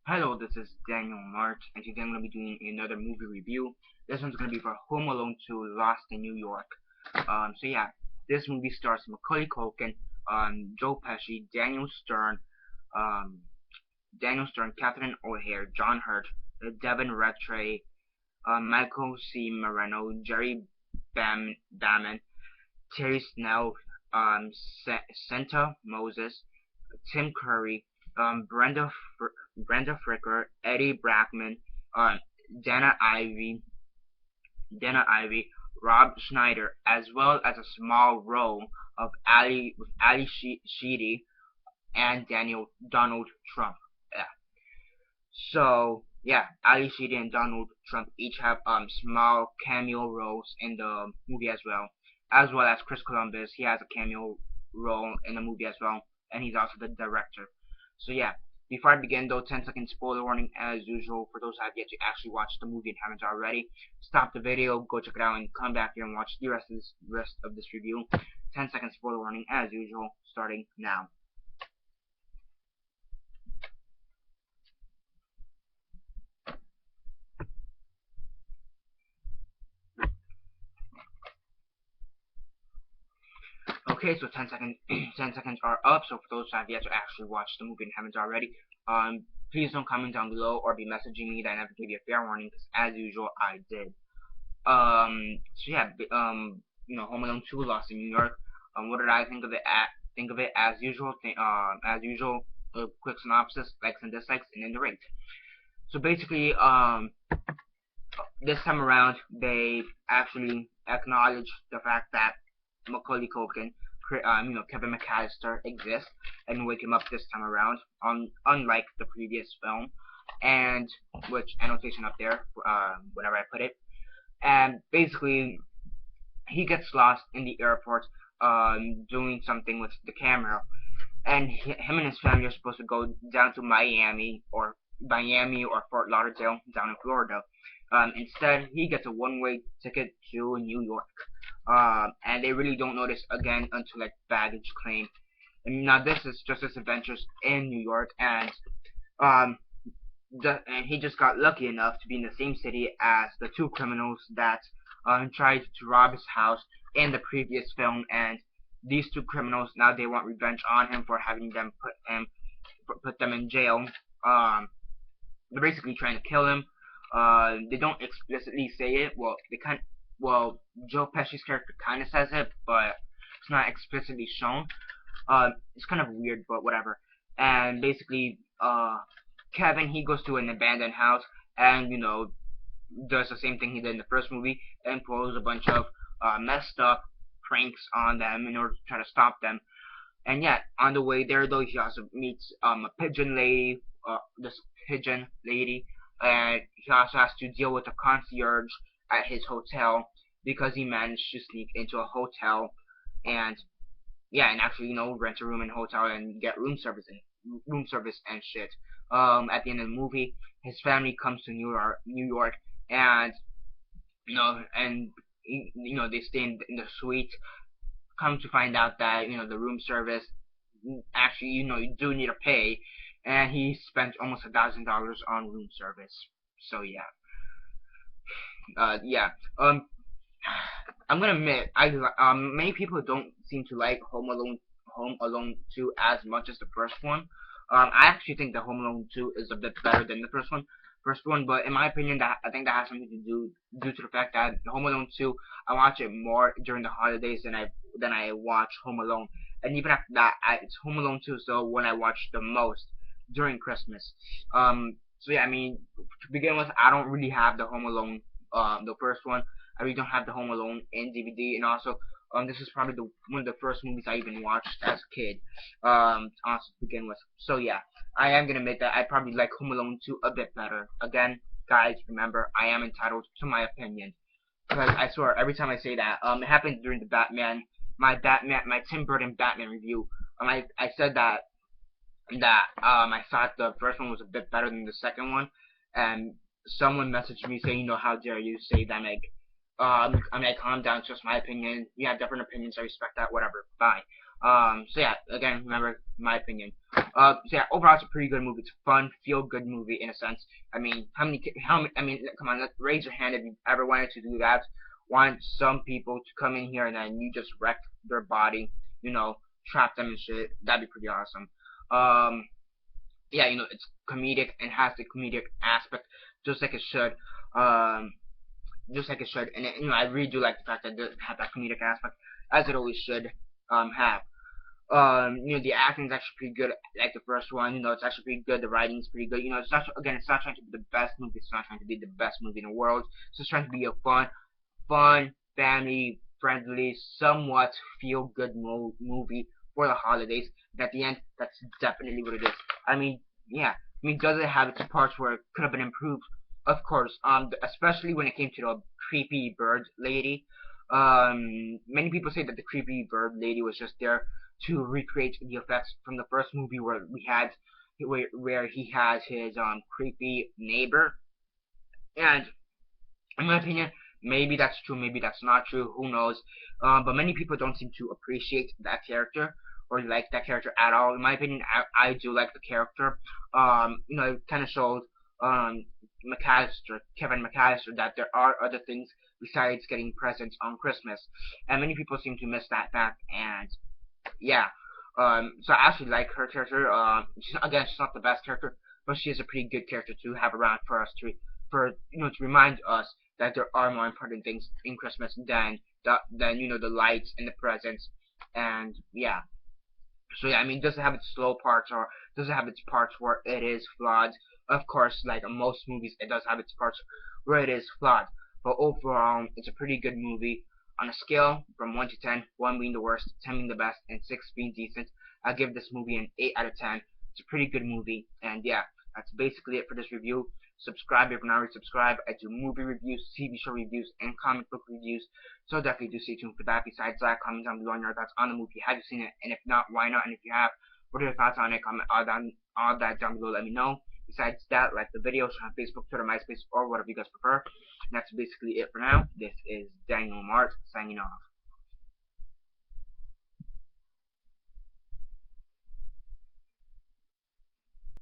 Hello, this is Daniel Mart, and today I'm going to be doing another movie review. This one's going to be for Home Alone 2: Lost in New York. So yeah, this movie stars Macaulay Culkin, Joe Pesci, um, Catherine O'Hare, John Hurt, Devin Rattray, Michael C. Moreno, Jerry Baman, Terry Snell, Santa Moses, Tim Curry, Brenda Fricker, Eddie Brackman, um, Dana Ivy, Dana Ivy, Rob Schneider, as well as a small role of Ali Sheedy and Donald Trump. Yeah. So yeah, Ali Sheedy and Donald Trump each have small cameo roles in the movie as well as Chris Columbus. He has a cameo role in the movie as well, and he's also the director. So yeah, before I begin though, 10-second spoiler warning as usual for those who have yet to actually watch the movie and haven't already. Stop the video, go check it out, and come back here and watch the rest of this review. 10-second spoiler warning as usual, starting now. Okay, so 10 seconds are up. So for those who have yet to actually watch the movie and haven't already, please don't comment down below or be messaging me that I never gave you a fair warning, because as usual I did. So yeah, Home Alone 2: Lost in New York. What did I think of it? Think of it as usual. Quick synopsis, likes and dislikes, and then the rate. So basically, this time around, they actually acknowledge the fact that Macaulay Culkin, Kevin McAllister exists, and wake him up this time around, unlike the previous film, and which annotation up there, whenever I put it, and basically he gets lost in the airport, doing something with the camera, and him and his family are supposed to go down to Miami or Fort Lauderdale down in Florida. Instead, he gets a one-way ticket to New York. And they really don't notice again until like baggage claim. And now this is just his adventures in New York, and um, and he just got lucky enough to be in the same city as the two criminals that tried to rob his house in the previous film. And these two criminals, now they want revenge on him for having them put them in jail. They're basically trying to kill him. They don't explicitly say it. Well, Joe Pesci's character kind of says it, but it's not explicitly shown. It's kind of weird, but whatever. And basically, Kevin, he goes to an abandoned house and, does the same thing he did in the first movie and pulls a bunch of messed up pranks on them in order to try to stop them. And yet, on the way there, though, he also meets this pigeon lady, and he also has to deal with a concierge at his hotel because he managed to sneak into a hotel and actually rent a room in a hotel and get room service and shit. At the end of the movie, his family comes to New York, and they stay in the suite. Come to find out that the room service actually you do need to pay, and he spent almost $1,000 on room service. So yeah. I'm gonna admit, many people don't seem to like Home Alone 2 as much as the first one. I actually think that Home Alone 2 is a bit better than the first one, but in my opinion, I think that has something to do due to the fact that Home Alone 2, I watch it more during the holidays than I watch Home Alone, and even after that, it's Home Alone 2 is the one I watch the most during Christmas. So yeah, I mean, to begin with, I don't really have the Home Alone, the first one. I really don't have the Home Alone in DVD, and also, this is probably one of the first movies I even watched as a kid, also to begin with. So yeah, I am gonna admit that I probably like Home Alone 2 a bit better. Again, guys, remember, I am entitled to my opinion, because I swear, every time I say that, it happened during the my Tim Burton Batman review. I said that I thought the first one was a bit better than the second one, and someone messaged me saying, how dare you say that, Meg? Calm down, it's just my opinion. You have different opinions, I respect that, whatever, bye. So yeah, again, remember, my opinion. So yeah, overall, it's a pretty good movie. It's a fun, feel-good movie in a sense. I mean, how many? I mean, come on, let's raise your hand if you ever wanted to do that. Want some people to come in here and then you just wreck their body, you know, trap them and shit. That'd be pretty awesome. Yeah, you know, it's comedic and has the comedic aspect just like it should. Um, just like it should. And you know, I really do like the fact that it does have that comedic aspect as it always should have. You know, the acting is actually pretty good, like the first one. You know, it's actually pretty good. The writing is pretty good. You know, it's not, again, it's not trying to be the best movie. It's not trying to be the best movie in the world. It's just trying to be a fun, family friendly, somewhat feel good movie for the holidays. And at the end, that's definitely what it is. I mean, yeah. I mean, does it have its parts where it could have been improved? Of course. Especially when it came to the creepy bird lady. Many people say that the creepy bird lady was just there to recreate the effects from the first movie where he has his creepy neighbor. And in my opinion, maybe that's true, maybe that's not true, who knows. But many people don't seem to appreciate that character or like that character at all. In my opinion, I do like the character. You know, it kind of shows Kevin McAllister, that there are other things besides getting presents on Christmas, and many people seem to miss that fact. And yeah, so I actually like her character. Again, she's not the best character, but she is a pretty good character to have around for us to remind us that there are more important things in Christmas than you know, the lights and the presents. And yeah, so yeah, I mean, does it have its slow parts, or does it have its parts where it is flawed? Of course, like in most movies, it does have its parts where it is flawed. But overall, it's a pretty good movie. On a scale from 1 to 10, 1 being the worst, 10 being the best, and 6 being decent, I give this movie an 8 out of 10. It's a pretty good movie. And yeah, that's basically it for this review. Subscribe if you're not already subscribed. I do movie reviews, TV show reviews, and comic book reviews. So definitely do stay tuned for that. Besides that, comment down below on your thoughts on the movie. Have you seen it? And if not, why not? And if you have, what are your thoughts on it? Comment all that down below. Let me know. Besides that, like the video, share on Facebook, Twitter, MySpace, or whatever you guys prefer. And that's basically it for now. This is Daniel Mart signing off.